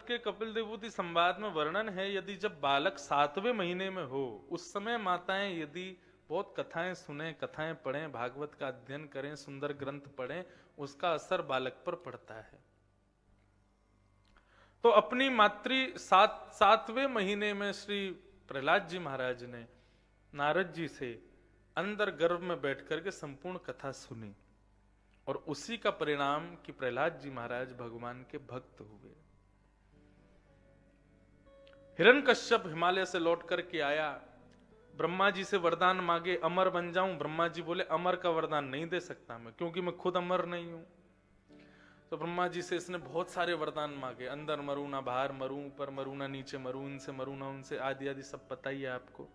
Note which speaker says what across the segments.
Speaker 1: के कपिल देवभूति संवाद में वर्णन है, यदि जब बालक 7वें महीने में हो, उस समय माताएं यदि बहुत कथाएं सुने, कथाएं पढ़ें, भागवत का अध्ययन करें, सुंदर ग्रंथ पढ़ें, उसका असर बालक पर पड़ता है। तो अपनी सातवें महीने में श्री प्रहलाद जी महाराज ने नारद जी से अंदर गर्भ में बैठ करके संपूर्ण कथा सुनी, और उसी का परिणाम कि प्रहलाद जी महाराज भगवान के भक्त हुए। हिरण्यकश्यप हिमालय से लौट करके आया, ब्रह्मा जी से वरदान मांगे, अमर बन जाऊं। ब्रह्मा जी बोले अमर का वरदान नहीं दे सकता मैं, क्योंकि मैं खुद अमर नहीं हूं। तो ब्रह्मा जी से इसने बहुत सारे वरदान मांगे, अंदर मरूं ना, बाहर मरूं, ऊपर मरूं ना, नीचे मरूं, इनसे मरूं ना, उनसे, आदि आदि सब पता ही है आपको।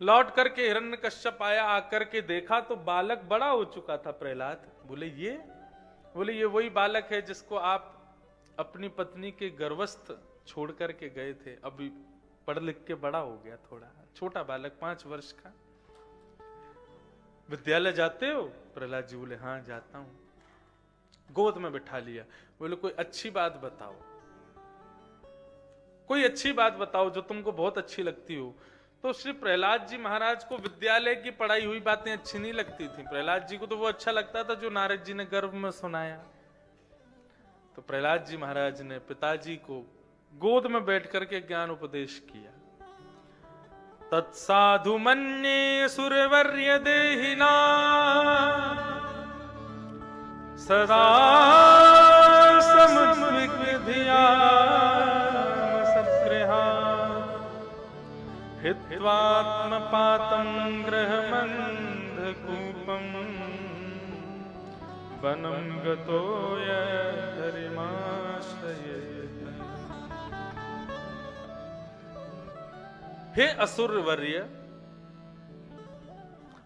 Speaker 1: लौट करके हिरण्यकश्यप आया, आकर के देखा तो बालक बड़ा हो चुका था। प्रहलाद बोले ये वही बालक है जिसको आप अपनी पत्नी के गर्भस्थ छोड़ करके गए थे, अभी पढ़ लिख के बड़ा हो गया, थोड़ा छोटा बालक 5 वर्ष का। विद्यालय जाते हो? प्रहलाद जी बोले हाँ जाता हूं। गोद में बिठा लिया, बोले कोई अच्छी बात बताओ, कोई अच्छी बात बताओ जो तुमको बहुत अच्छी लगती हो। तो श्री प्रहलाद जी महाराज को विद्यालय की पढ़ाई हुई बातें अच्छी नहीं लगती थी, प्रहलाद जी को तो वो अच्छा लगता था जो नारद जी ने गर्भ में सुनाया। तो प्रहलाद जी महाराज ने पिताजी को गोद में बैठ करके ज्ञान उपदेश किया। तत्साधु मन्ये सुरवर्य देहिना सदा समविधिया सत्कृहा हित्वात्मपातं गृहमन्धकूपं वनं गतो यद्धरिमाश्रयेत्। हे असुरवर्य,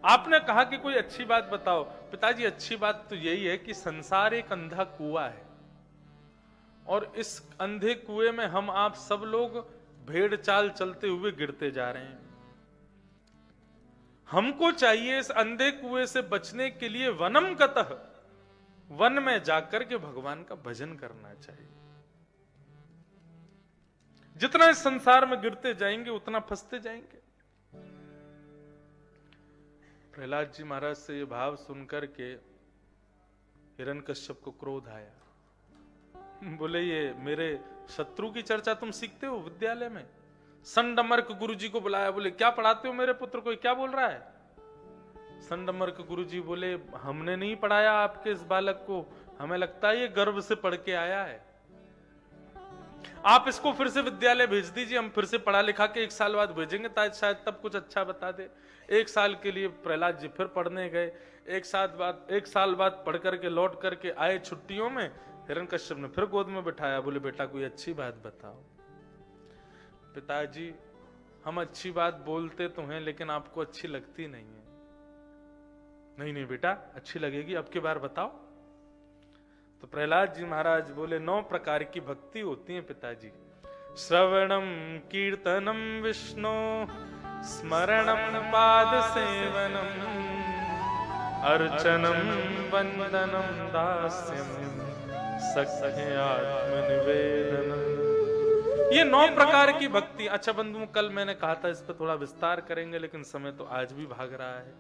Speaker 1: आपने कहा कि कोई अच्छी बात बताओ। पिताजी अच्छी बात तो यही है कि संसार एक अंधा कुआं है, और इस अंधे कुएं में हम आप सब लोग भेड़ चाल चलते हुए गिरते जा रहे हैं। हमको चाहिए इस अंधे कुएं से बचने के लिए वनम गतः, वन में जाकर के भगवान का भजन करना चाहिए। जितना इस संसार में गिरते जाएंगे उतना फंसते जाएंगे। प्रहलाद जी महाराज से ये भाव सुनकर के हिरण्यकश्यप को क्रोध आया। बोले ये मेरे शत्रु की चर्चा तुम सीखते हो विद्यालय में? संडमर्क गुरुजी को बुलाया, बोले क्या पढ़ाते हो मेरे पुत्र को, क्या बोल रहा है? संडमर्क गुरुजी बोले हमने नहीं पढ़ाया आपके इस बालक को, हमें लगता है ये गर्भ से पढ़ के आया है, आप इसको फिर से विद्यालय भेज दीजिए, हम फिर से पढ़ा लिखा के 1 साल बाद भेजेंगे, शायद तब कुछ अच्छा बता दे। 1 साल के लिए प्रहलाद जी फिर पढ़ने गए। 1 साल बाद पढ़ करके लौट करके आए छुट्टियों में, हिरण्यकश्यप ने फिर गोद में बिठाया, बोले बेटा कोई अच्छी बात बताओ। पिताजी हम अच्छी बात बोलते तो हैं लेकिन आपको अच्छी लगती नहीं है। नहीं बेटा अच्छी लगेगी, अब की बार बताओ। तो प्रहलाद जी महाराज बोले 9 प्रकार की भक्ति होती है पिताजी। श्रवणम कीर्तनम विष्णु स्मरणम पाद सेवनम अर्चनम वंदनम दास्यम सख्य आत्मनिवेदनम। ये 9 प्रकार की भक्ति। अच्छा बंधुओं, कल मैंने कहा था इस पर थोड़ा विस्तार करेंगे, लेकिन समय तो आज भी भाग रहा है।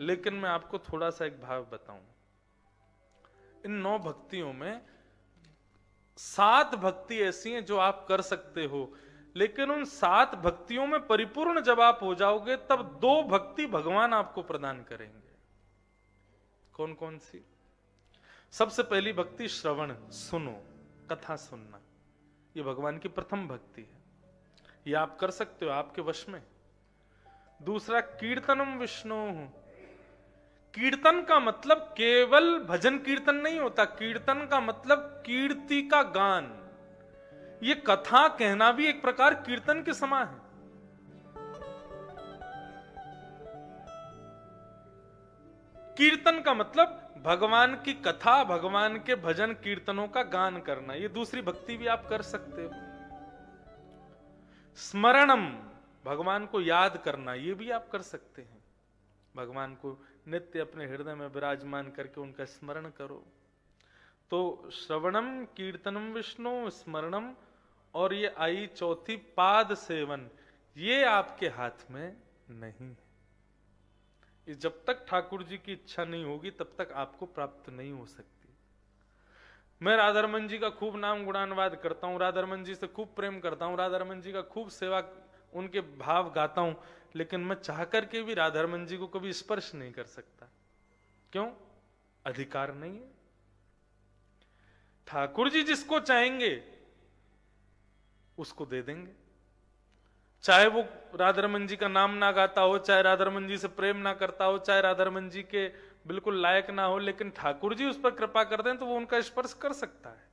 Speaker 1: लेकिन मैं आपको थोड़ा सा एक भाव बताऊं। इन 9 भक्तियों में 7 भक्ति ऐसी हैं जो आप कर सकते हो, लेकिन उन 7 भक्तियों में परिपूर्ण जब आप हो जाओगे तब 2 भक्ति भगवान आपको प्रदान करेंगे। कौन कौन सी? सबसे पहली भक्ति श्रवण, सुनो, कथा सुनना, ये भगवान की प्रथम भक्ति है, ये आप कर सकते हो, आपके वश में। दूसरा कीर्तनम विष्णु। कीर्तन का मतलब केवल भजन कीर्तन नहीं होता, कीर्तन का मतलब कीर्ति का गान। ये कथा कहना भी एक प्रकार कीर्तन के समान है। कीर्तन का मतलब भगवान की कथा, भगवान के भजन कीर्तनों का गान करना, ये दूसरी भक्ति भी आप कर सकते हो। स्मरणम, भगवान को याद करना, ये भी आप कर सकते हैं। भगवान को नित्य अपने हृदय में विराजमान करके उनका स्मरण करो। तो श्रवणम कीर्तनम विष्णु स्मरणम और ये आई चौथी पाद सेवन, ये आपके हाथ में नहीं है। ये जब तक ठाकुर जी की इच्छा नहीं होगी तब तक आपको प्राप्त नहीं हो सकती। मैं राधारमन जी का खूब नाम गुणानुवाद करता हूं, राधारमन जी से खूब प्रेम करता हूं, राधारमन जी का खूब सेवा, उनके भाव गाता हूं, लेकिन मैं चाह करके भी राधारमन जी को कभी स्पर्श नहीं कर सकता। क्यों? अधिकार नहीं है। ठाकुर जी जिसको चाहेंगे उसको दे देंगे, चाहे वो राधारमन जी का नाम ना गाता हो, चाहे राधारमन जी से प्रेम ना करता हो, चाहे राधारमन जी के बिल्कुल लायक ना हो, लेकिन ठाकुर जी उस पर कृपा कर दें तो वो उनका स्पर्श कर सकता है।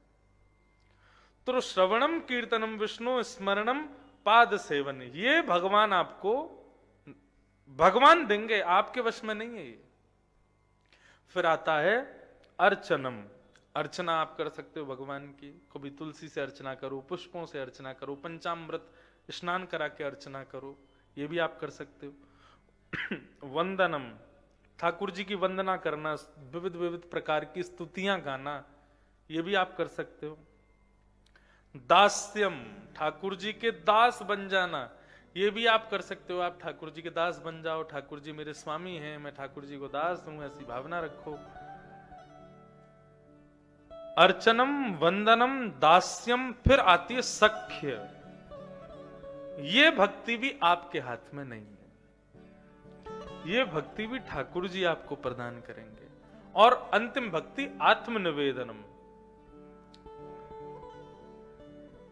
Speaker 1: तो श्रवणम कीर्तनम विष्णु स्मरणम पाद सेवन, ये भगवान आपको भगवान देंगे, आपके वश में नहीं है ये। फिर आता है अर्चनम, अर्चना आप कर सकते हो भगवान की, कभी तुलसी से अर्चना करो, पुष्पों से अर्चना करो, पंचामृत स्नान करा के अर्चना करो, ये भी आप कर सकते हो। वंदनम, ठाकुर जी की वंदना करना, विविध विविध प्रकार की स्तुतियां गाना, ये भी आप कर सकते हो। दास्यम, ठाकुर जी के दास बन जाना, ये भी आप कर सकते हो। आप ठाकुर जी के दास बन जाओ, ठाकुर जी मेरे स्वामी हैं, मैं ठाकुर जी को दास हूं, ऐसी भावना रखो। अर्चनम, वंदनम, दास्यम, फिर आती है सख्य। ये भक्ति भी आपके हाथ में नहीं है, ये भक्ति भी ठाकुर जी आपको प्रदान करेंगे। और अंतिम भक्ति आत्मनिवेदनम,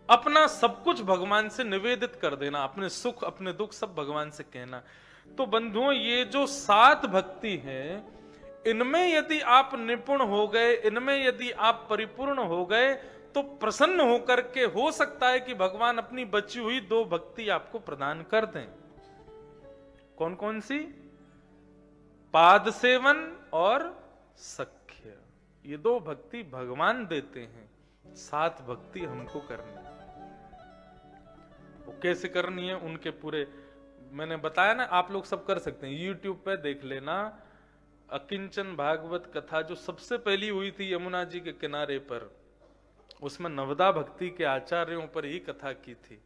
Speaker 1: अपना सब कुछ भगवान से निवेदित कर देना, अपने सुख अपने दुख सब भगवान से कहना। तो बंधुओं, ये जो 7 भक्ति है, इनमें यदि आप निपुण हो गए, इनमें यदि आप परिपूर्ण हो गए, तो प्रसन्न होकर के हो सकता है कि भगवान अपनी बची हुई 2 भक्ति आपको प्रदान कर दें। कौन कौन सी? पाद सेवन और सख्य, ये 2 भक्ति भगवान देते हैं, 7 भक्ति हमको करनी है। वो कैसे करनी है, उनके पूरे मैंने बताया ना, आप लोग सब कर सकते हैं, YouTube पे देख लेना। अकिंचन भागवत कथा जो सबसे पहली हुई थी यमुना जी के किनारे पर, उसमें नवदा भक्ति के आचार्यों पर ही कथा की थी।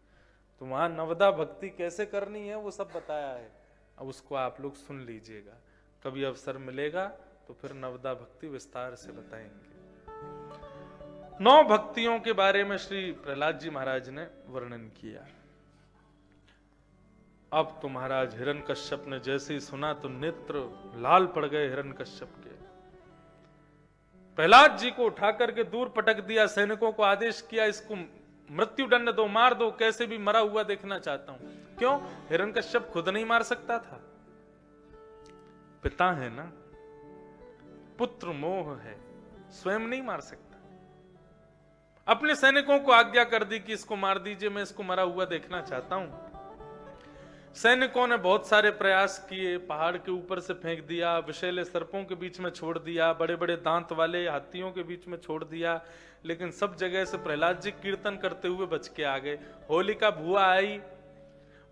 Speaker 1: तो वहां नवदा भक्ति कैसे करनी है वो सब बताया है, अब उसको आप लोग सुन लीजिएगा, कभी अवसर मिलेगा तो फिर नवदा भक्ति विस्तार से बताएंगे। 9 भक्तियों के बारे में श्री प्रहलाद जी महाराज ने वर्णन किया। अब तो महाराज हिरण्यकश्यप ने जैसे ही सुना तो नेत्र लाल पड़ गए हिरण्यकश्यप के। प्रहलाद जी को उठा करके दूर पटक दिया, सैनिकों को आदेश किया इसको मृत्यु दंड दो, मार दो, कैसे भी मरा हुआ देखना चाहता हूं। क्यों? हिरण्यकश्यप खुद नहीं मार सकता था, पिता है ना, पुत्र मोह है, स्वयं नहीं मार सकता। अपने सैनिकों को आज्ञा कर दी कि इसको मार दीजिए, मैं इसको मरा हुआ देखना चाहता हूं। सैनिकों ने बहुत सारे प्रयास किए, पहाड़ के ऊपर से फेंक दिया, विषैले सर्पों के बीच में छोड़ दिया, बड़े बड़े दांत वाले हाथियों के बीच में छोड़ दिया, लेकिन सब जगह से प्रहलाद जी कीर्तन करते हुए बच के आ गए। होलिका बुआ आई,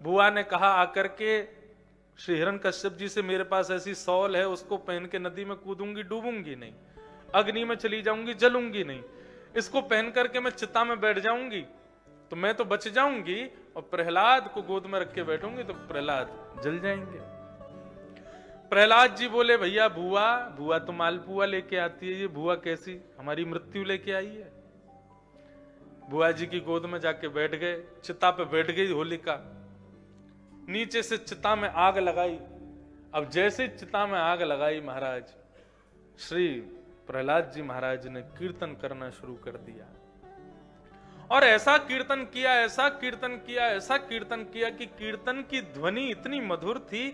Speaker 1: बुआ ने कहा आकर के श्री हिरण्यकश्यप जी से, मेरे पास ऐसी सौल है, उसको पहन के नदी में कूदूंगी, डूबूंगी नहीं, अग्नि में चली जाऊंगी, जलूंगी नहीं, इसको पहन करके मैं चिता में बैठ जाऊंगी तो मैं तो बच जाऊंगी, और प्रहलाद को गोद में रख के बैठूंगी तो प्रहलाद जल जाएंगे। प्रहलाद जी बोले, भैया बुआ तो मालपुआ लेके आती है, ये बुआ कैसी हमारी मृत्यु लेके आई है। बुआ जी की गोद में जाके बैठ गए, चिता पे बैठ गई होलिका, नीचे से चिता में आग लगाई। अब जैसे चिता में आग लगाई महाराज, श्री प्रहलाद जी महाराज ने कीर्तन करना शुरू कर दिया, और ऐसा कीर्तन किया, ऐसा कीर्तन किया, ऐसा कीर्तन किया कि कीर्तन की ध्वनि इतनी मधुर थी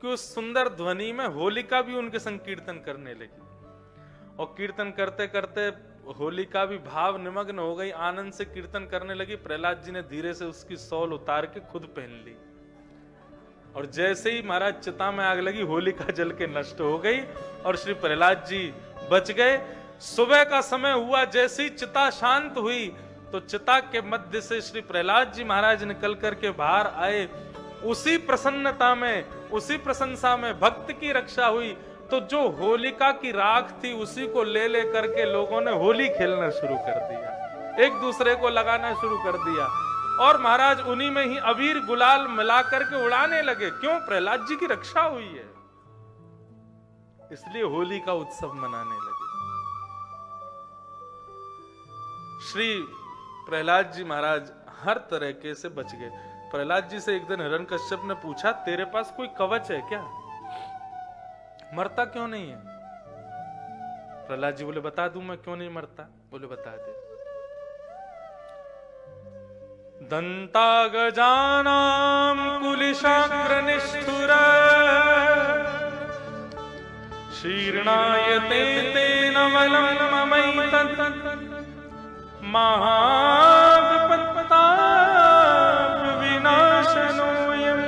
Speaker 1: कि उस सुंदर ध्वनि में होलिका भी उनके संग कीर्तन करने लगी। और कीर्तन करते करते होलिका भी भाव निमग्न हो गई, आनंद से कीर्तन करने लगी। प्रहलाद जी ने धीरे से उसकी सौल उतार के खुद पहन ली, और जैसे ही महाराज चिता में आग लगी, होलिका जल के नष्ट हो गई और श्री प्रहलाद जी बच गए। सुबह का समय हुआ, जैसे ही चिता शांत हुई तो चिता के मध्य से श्री प्रहलाद जी महाराज निकल करके बाहर आए। उसी प्रसन्नता में, उसी प्रशंसा में भक्त की रक्षा हुई, तो जो होलिका की राख थी उसी को ले ले करके लोगों ने होली खेलना शुरू कर दिया, एक दूसरे को लगाना शुरू कर दिया और महाराज उन्हीं में ही अबीर गुलाल मिला करके उड़ाने लगे। क्यों? प्रहलाद जी की रक्षा हुई है, इसलिए होली का उत्सव मनाने लगे। श्री प्रहलाद जी महाराज हर तरीके से बच गए। प्रहलाद जी से एक दिन हिरण्यकश्यप ने पूछा, तेरे पास कोई कवच है क्या, मरता क्यों नहीं है? प्रहलाद जी बोले, बता दूं मैं क्यों नहीं मरता। बोले, बता दे। दंता गजानाम कुलिशाग्र निष्ठुर शीर्णायते तेन वलं ममैतत् महाविपत्ता विनाशनोऽयं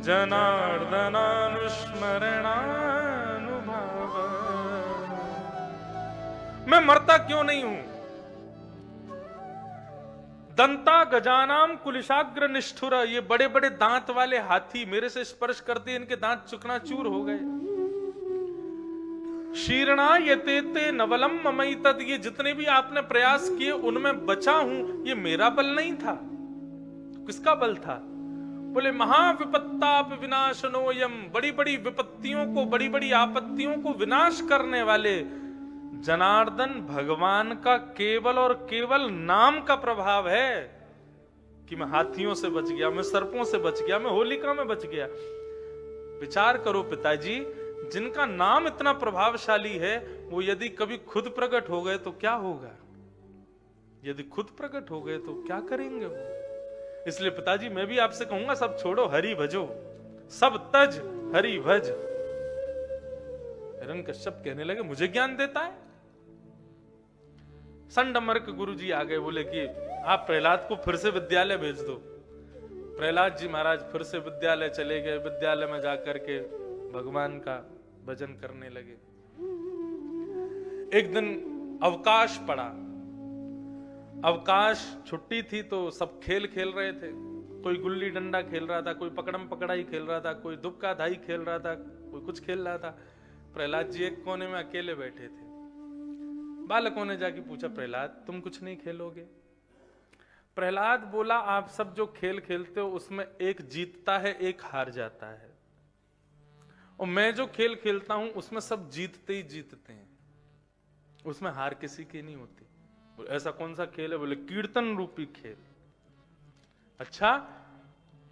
Speaker 1: जनार्दनानुस्मरणानुभाव। मैं मरता क्यों नहीं हूं? दंता गजानाम कुलिशाग्र निष्ठुर, ये बड़े बड़े दांत वाले हाथी मेरे से स्पर्श करते इनके दांत चूकनाचूर हो गए। शीर्णा यतेते नवलम ममई तद, ये जितने भी आपने प्रयास किए उनमें बचा हूं, ये मेरा बल नहीं था, किसका बल था? बोले, महाविपत्ताप विनाशनोयम, बड़ी बड़ी विपत्तियों को, बड़ी बड़ी आपत्तियों को विनाश करने वाले जनार्दन भगवान का केवल और केवल नाम का प्रभाव है कि मैं हाथियों से बच गया, मैं सर्पों से बच गया, मैं होलिका में बच गया। विचार करो पिताजी, जिनका नाम इतना प्रभावशाली है, वो यदि कभी खुद प्रकट हो गए तो क्या होगा? यदि खुद प्रकट हो गए तो क्या करेंगे वो? इसलिए पिताजी मैं भी आपसे कहूंगा, सब छोड़ो, हरि भजो, सब तज हरि भज। हिरण्यकश्यप कहने लगे, मुझे ज्ञान देता है? संडमर्क गुरु जी आ गए, बोले कि आप प्रहलाद को फिर से विद्यालय भेज दो। प्रहलाद जी महाराज फिर से विद्यालय चले गए, विद्यालय में जाकर के भगवान का भजन करने लगे। एक दिन अवकाश पड़ा, अवकाश छुट्टी थी तो सब खेल खेल रहे थे। कोई गुल्ली डंडा खेल रहा था, कोई पकड़म पकड़ाई खेल रहा था, कोई दुबका धाई खेल रहा था, कोई कुछ खेल रहा था। प्रहलाद जी एक कोने में अकेले बैठे थे। बालकों ने जाके पूछा, प्रहलाद तुम कुछ नहीं खेलोगे? प्रहलाद बोला, आप सब जो खेल खेलते हो उसमें एक जीतता है, एक हार जाता है, और मैं जो खेल खेलता हूं उसमें सब जीतते ही जीतते हैं, उसमें हार किसी की नहीं होती। ऐसा कौन सा खेल है? बोले, कीर्तन रूपी खेल। अच्छा,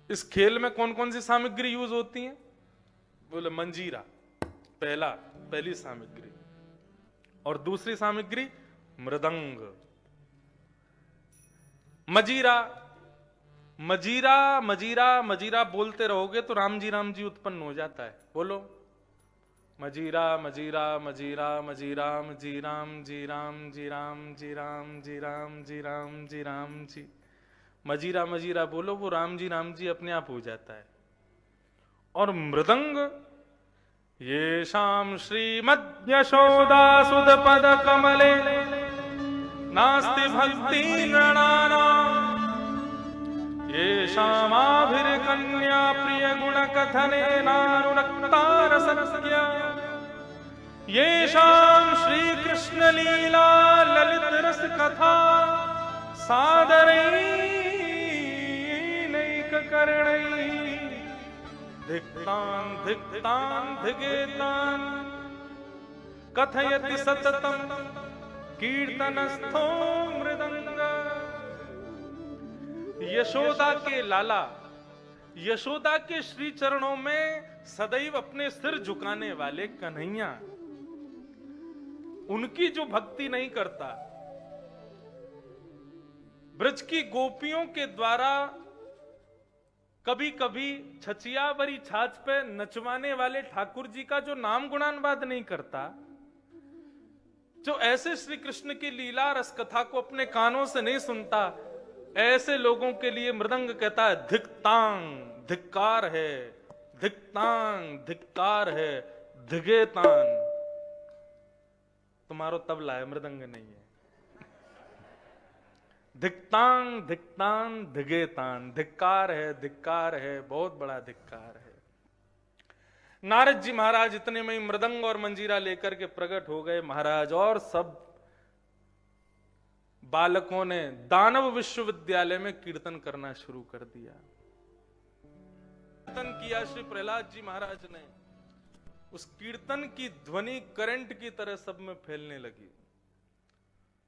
Speaker 1: इस खेल में कौन कौन सी सामग्री यूज होती है? बोले, मंजीरा पहली सामग्री, और दूसरी सामग्री मृदंग। मजीरा मजीरा मजीरा मजीरा बोलते रहोगे तो राम जी उत्पन्न हो जाता है। बोलो, मजीरा मजीरा मजीरा मजीराम जी राम जी राम जी राम जी राम जी राम जी राम जी राम जी। मजीरा मजीरा बोलो, वो राम जी अपने आप हो जाता है। और मृदंग, ये शाम श्रीमद् यशोदा सुद पद कमले नास्ति भक्ति नृणानाम्, ये शामाभिर्कन्या प्रिय गुण कथने नानुरक्ता रसज्ञा, ये शाम श्री कृष्ण लीला ललित रस कथा सादरैः नैक करणैः धिक्तान् धिक्तान् धिगेतान् कथयति सततं कीर्तनस्थो मृदंग। यशोदा के लाला, यशोदा के श्री चरणों में सदैव अपने सिर झुकाने वाले कन्हैया, उनकी जो भक्ति नहीं करता, ब्रज की गोपियों के द्वारा कभी कभी छचियावरी छाछ पे नचवाने वाले ठाकुर जी का जो नाम गुणानुवाद नहीं करता, जो ऐसे श्री कृष्ण की लीला रस कथा को अपने कानों से नहीं सुनता, ऐसे लोगों के लिए मृदंग कहता है धिक्तांग, धिक्कार है, धिक्तांग, धिक्कार है, धिगेतान। तुम्हारो तबला है, मृदंग नहीं है। धिक्तांग धिक्तान धिगेतान, धिक्कार है, बहुत बड़ा धिक्कार है। नारद जी महाराज इतने में ही मृदंग और मंजीरा लेकर के प्रकट हो गए महाराज, और सब बालकों ने दानव विश्वविद्यालय में कीर्तन करना शुरू कर दिया। कीर्तन किया श्री प्रहलाद जी महाराज ने, उस कीर्तन की ध्वनि करंट की तरह सब में फैलने लगी।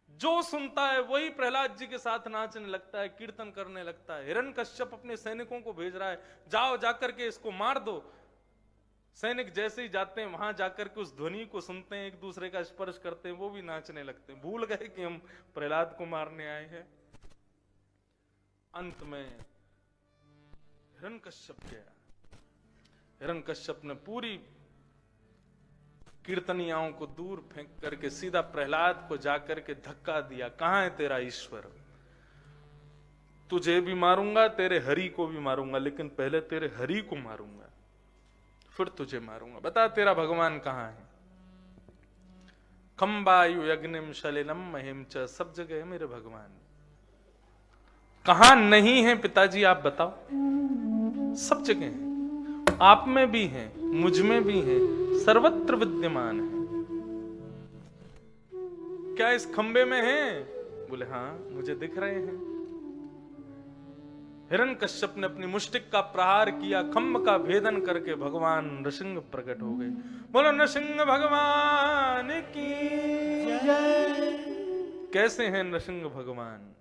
Speaker 1: जो सुनता है वही प्रहलाद जी के साथ नाचने लगता है, कीर्तन करने लगता है। हिरण्यकश्यप अपने सैनिकों को भेज रहा है, जाओ जाकर के इसको मार दो। सैनिक जैसे ही जाते हैं वहां जाकर के उस ध्वनि को सुनते हैं, एक दूसरे का स्पर्श करते हैं, वो भी नाचने लगते हैं, भूल गए कि हम प्रहलाद को मारने आए हैं। अंत में हिरण्यकश्यप गया। हिरण्यकश्यप ने पूरी कीर्तनियाओं को दूर फेंक करके सीधा प्रहलाद को जाकर के धक्का दिया। कहां है तेरा ईश्वर? तुझे भी मारूंगा, तेरे हरि को भी मारूंगा, लेकिन पहले तेरे हरि को मारूंगा, फिर तुझे मारूंगा। बता तेरा भगवान कहां है? खम्बायु यज्ञम शलिनम महिम च, सब जगह है मेरे भगवान। कहां नहीं है पिताजी आप बताओ? सब जगह है, आप में भी है, मुझ में भी है, सर्वत्र विद्यमान है। क्या इस खंबे में है? बोले हाँ मुझे दिख रहे हैं। हिरण्यकश्यप ने अपनी मुष्टिक का प्रहार किया, खम्भ का भेदन करके भगवान नृसिंह प्रकट हो गए। बोलो नृसिंह भगवान की जय। कैसे हैं नृसिंह भगवान?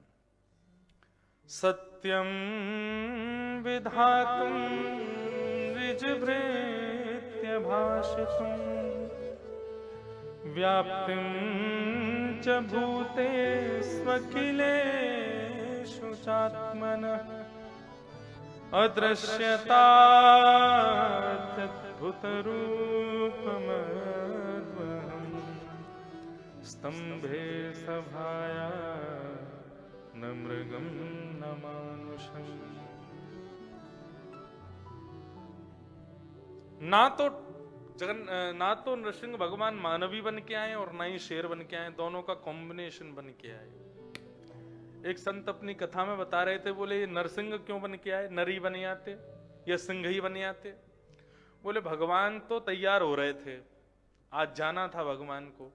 Speaker 1: सत्यम विधातुम ऋजभृत्य भाषितुम व्याप्तिं च भूतेष्वखिलेषु चात्मनः अदृश्यताद्भुतरूपमद्वहम् स्तंभे सभाया न मृगं न मानुषम्। ना तो नृसिंह भगवान मानवी बन के आए और ना ही शेर बन के आए, दोनों का कॉम्बिनेशन बन के आए। एक संत अपनी कथा में बता रहे थे, बोले ये नरसिंह क्यों बन के आए, नरी बन आते या सिंह ही बन आते? बोले भगवान तो तैयार हो रहे थे, आज जाना था भगवान को।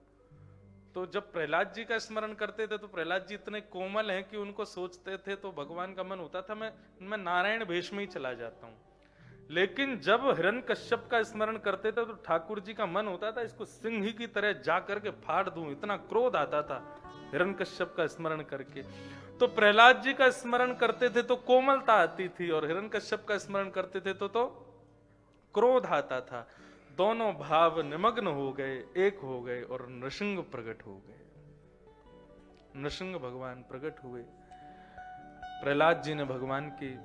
Speaker 1: तो जब प्रहलाद जी का स्मरण करते थे तो प्रहलाद जी इतने कोमल हैं कि उनको सोचते थे तो भगवान का मन होता था मैं नारायण भेष में ही चला जाता हूं। लेकिन जब हिरण्यकश्यप का स्मरण करते थे तो ठाकुर जी का मन होता था इसको सिंह ही की तरह जा करके फाड़ दूं, इतना क्रोध आता था हिरण्यकश्यप का स्मरण करके। तो प्रहलाद जी का स्मरण करते थे तो कोमलता आती थी, और हिरण्यकश्यप का स्मरण करते थे तो क्रोध आता था। दोनों भाव निमग्न हो गए, एक हो गए और नृसिंह प्रकट हो गए। नृसिंह भगवान प्रकट हुए। प्रहलाद जी ने भगवान की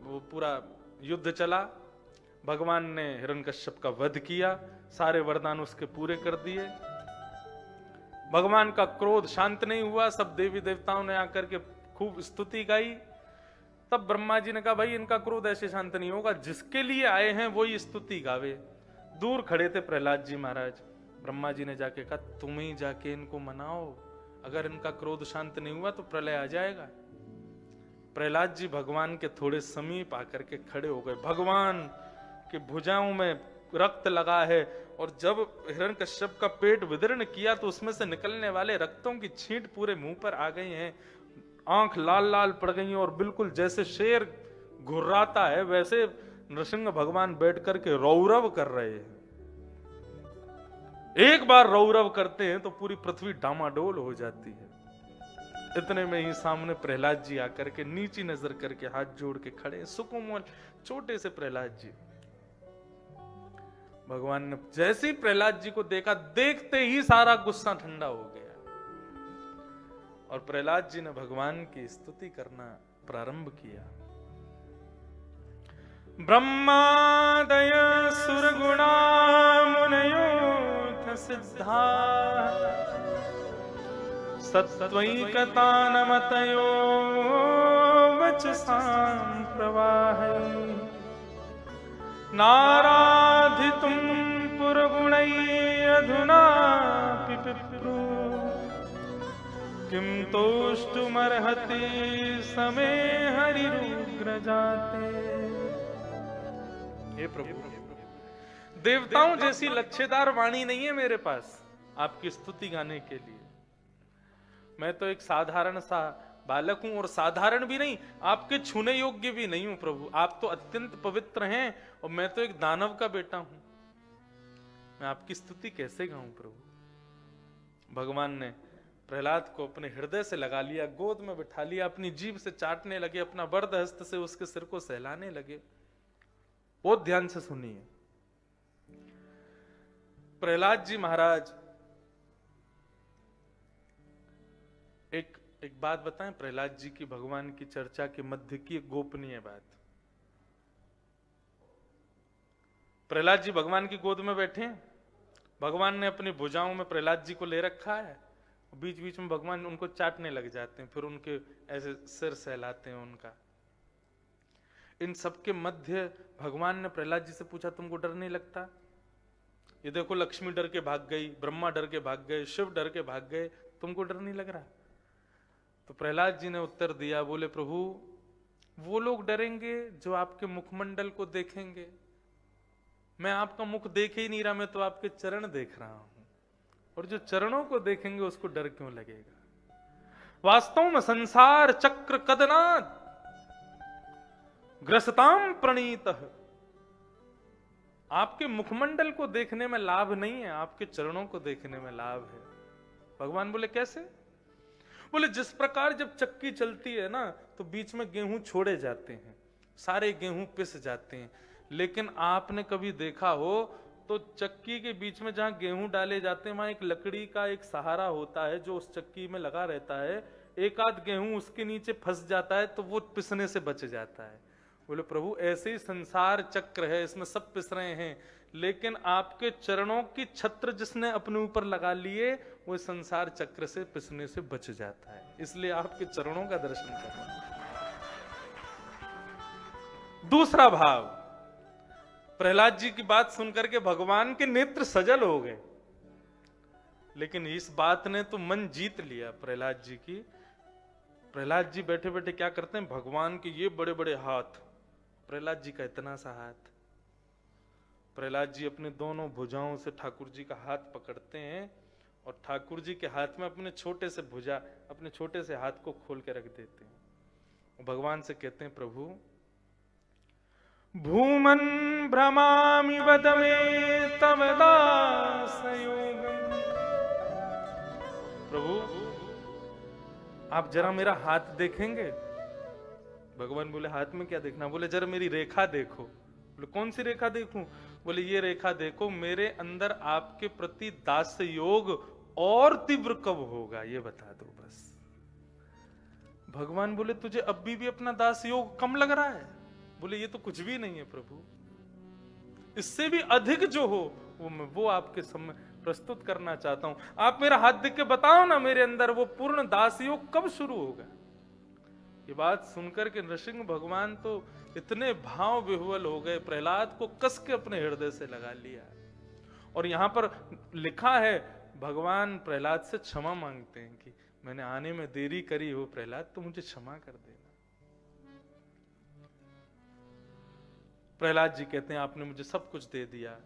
Speaker 1: वो पूरा युद्ध चला, भगवान ने हिरण्यकश्यप का वध किया, सारे वरदान उसके पूरे कर दिए। भगवान का क्रोध शांत नहीं हुआ, सब देवी देवताओं ने आकर के खूब स्तुति गाई। तब ब्रह्मा जी ने कहा भाई इनका क्रोध ऐसे शांत नहीं होगा, जिसके लिए आए हैं वही स्तुति गावे। दूर खड़े थे प्रहलाद जी महाराज। ब्रह्मा जी ने जाके कहा तुम ही जाके इनको मनाओ, अगर इनका क्रोध शांत नहीं हुआ तो प्रलय आ जाएगा। प्रहलाद जी भगवान के थोड़े समीप आकर के खड़े हो गए। भगवान के भुजाओं में रक्त लगा है, और जब हिरण्यकश्यप का पेट विदीर्ण किया तो उसमें से निकलने वाले रक्तों की छींट पूरे मुंह पर आ गई हैं, आंख लाल लाल पड़ गई हैं, और बिल्कुल जैसे शेर घुर्राता है वैसे नृसिंह भगवान बैठ करके रौरव कर रहे हैं। एक बार रौरव करते हैं तो पूरी पृथ्वी डामाडोल हो जाती है। इतने में ही सामने प्रहलाद जी आकर के नीची नजर करके हाथ जोड़ के खड़े, सुकोमल छोटे से प्रहलाद जी। भगवान ने जैसे ही प्रहलाद जी को देखा, देखते ही सारा गुस्सा ठंडा हो गया, और प्रहलाद जी ने भगवान की स्तुति करना प्रारंभ किया। ब्रह्मादय सुरगुणा मुनयोऽथ सिद्धा सत्त्वैकतानमतयो वचसां प्रवाहै नाराधितुं पुरगुणैः अधुनापि पिप्रू किं तोष्टुमर्हति समे हरिरुग्रजाते। हे प्रभु, देवताओं जैसी लच्छेदार वाणी नहीं है मेरे पास आपकी स्तुति गाने के लिए। मैं तो एक साधारण सा बालक हूं, और साधारण भी नहीं, आपके छूने योग्य भी नहीं हूं प्रभु। आप तो अत्यंत पवित्र हैं और मैं तो एक दानव का बेटा हूं। मैं आपकी स्तुति कैसे गाऊं प्रभु? भगवान ने प्रहलाद को अपने हृदय से लगा लिया, गोद में बिठा लिया, अपनी जीभ से चाटने लगे, अपना वरद हस्त से उसके सिर को सहलाने लगे। बहुत ध्यान से सुनिए। प्रहलाद जी महाराज, एक बात बताएं, प्रहलाद जी की भगवान की चर्चा के मध्य की एक गोपनीय बात। प्रहलाद जी भगवान की गोद में बैठे हैं, भगवान ने अपनी भुजाओं में प्रहलाद जी को ले रखा है, बीच बीच में भगवान उनको चाटने लग जाते हैं, फिर उनके ऐसे सिर सहलाते हैं उनका। इन सबके मध्य भगवान ने प्रहलाद जी से पूछा, तुमको डर नहीं लगता? ये देखो, लक्ष्मी डर के भाग गई, ब्रह्मा डर के भाग गए, शिव डर के भाग गए, तुमको डर नहीं लग रहा? तो प्रहलाद जी ने उत्तर दिया, बोले प्रभु वो लोग डरेंगे जो आपके मुखमंडल को देखेंगे, मैं आपका मुख देख ही नहीं रहा, मैं तो आपके चरण देख रहा हूं, और जो चरणों को देखेंगे उसको डर क्यों लगेगा? वास्तव में संसार चक्र कदनाद ग्रसताम प्रणीत, आपके मुखमंडल को देखने में लाभ नहीं है, आपके चरणों को देखने में लाभ है। भगवान बोले कैसे? बोले जिस प्रकार जब चक्की चलती है ना, तो बीच में गेहूं छोड़े जाते हैं, सारे गेहूं पिस जाते हैं, लेकिन आपने कभी देखा हो तो चक्की के बीच में जहां गेहूं डाले जाते हैं वहां एक लकड़ी का एक सहारा होता है जो उस चक्की में लगा रहता है, एक आध गेहूं उसके नीचे फंस जाता है तो वो पिसने से बच जाता है। बोले प्रभु ऐसे ही संसार चक्र है, इसमें सब पिस रहे हैं, लेकिन आपके चरणों की छत्र जिसने अपने ऊपर लगा लिए वो संसार चक्र से पिसने से बच जाता है, इसलिए आपके चरणों का दर्शन करना। दूसरा भाव, प्रहलाद जी की बात सुनकर के भगवान के नेत्र सजल हो गए, लेकिन इस बात ने तो मन जीत लिया प्रहलाद जी की। प्रहलाद जी बैठे बैठे क्या करते हैं, भगवान के ये बड़े बड़े हाथ, प्रहलाद जी का इतना सा हाथ, प्रहलाद जी अपने दोनों भुजाओं से ठाकुर जी का हाथ पकड़ते हैं और ठाकुर जी के हाथ में अपने छोटे से भुजा, अपने छोटे से हाथ को खोल के रख देते हैं। भगवान से कहते हैं प्रभु भूमन भ्रमामि वद मे तव दासयोगम्। प्रभु आप जरा मेरा हाथ देखेंगे? भगवान बोले हाथ में क्या देखना? बोले जरा मेरी रेखा देखो। बोले कौन सी रेखा देखूं? बोले ये रेखा देखो, मेरे अंदर आपके प्रति दास्य योग और तीव्र कब होगा ये बता दो बस। भगवान बोले तुझे अब भी अपना दास्य योग कम लग रहा है? बोले ये तो कुछ भी नहीं है प्रभु, इससे भी अधिक जो हो वो आपके सामने प्रस्तुत करना चाहता हूं। आप मेरा हाथ देख के बताओ ना, मेरे अंदर वो पूर्ण दास्य योग कब शुरू होगा? ये बात सुनकर के नृसिंह भगवान तो इतने भाव विह्वल हो गए, प्रहलाद को कस के अपने हृदय से लगा लिया। और यहां पर लिखा है भगवान प्रहलाद से क्षमा मांगते हैं कि मैंने आने में देरी करी हो प्रहलाद, तो मुझे क्षमा कर देना। प्रहलाद जी कहते हैं आपने मुझे सब कुछ दे दिया,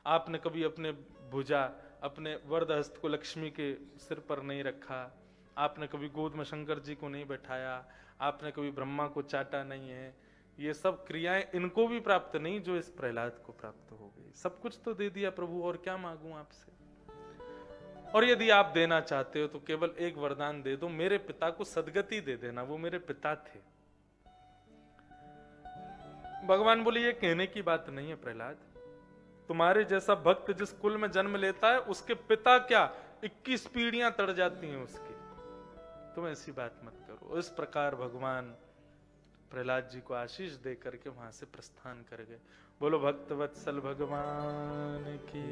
Speaker 1: आपने कभी अपने भुजा, अपने वरद हस्त को लक्ष्मी के सिर पर नहीं रखा, आपने कभी गोद में शंकर जी को नहीं बैठाया, आपने कभी ब्रह्मा को चाटा नहीं है, ये सब क्रियाएं इनको भी प्राप्त नहीं जो इस प्रहलाद को प्राप्त हो गई। सब कुछ तो दे दिया प्रभु, और क्या मांगू आपसे? और यदि आप देना चाहते हो तो केवल एक वरदान दे दो, मेरे पिता को सदगति दे देना, वो मेरे पिता थे। भगवान बोले ये कहने की बात नहीं है प्रहलाद, तुम्हारे जैसा भक्त जिस कुल में जन्म लेता है उसके पिता क्या 21 पीढ़ियां तड़ जाती हैं उसकी, तुम ऐसी बात मत करो। इस प्रकार भगवान प्रहलाद जी को आशीष दे करके वहां से प्रस्थान कर गए। बोलो भक्तवत्सल भगवान की।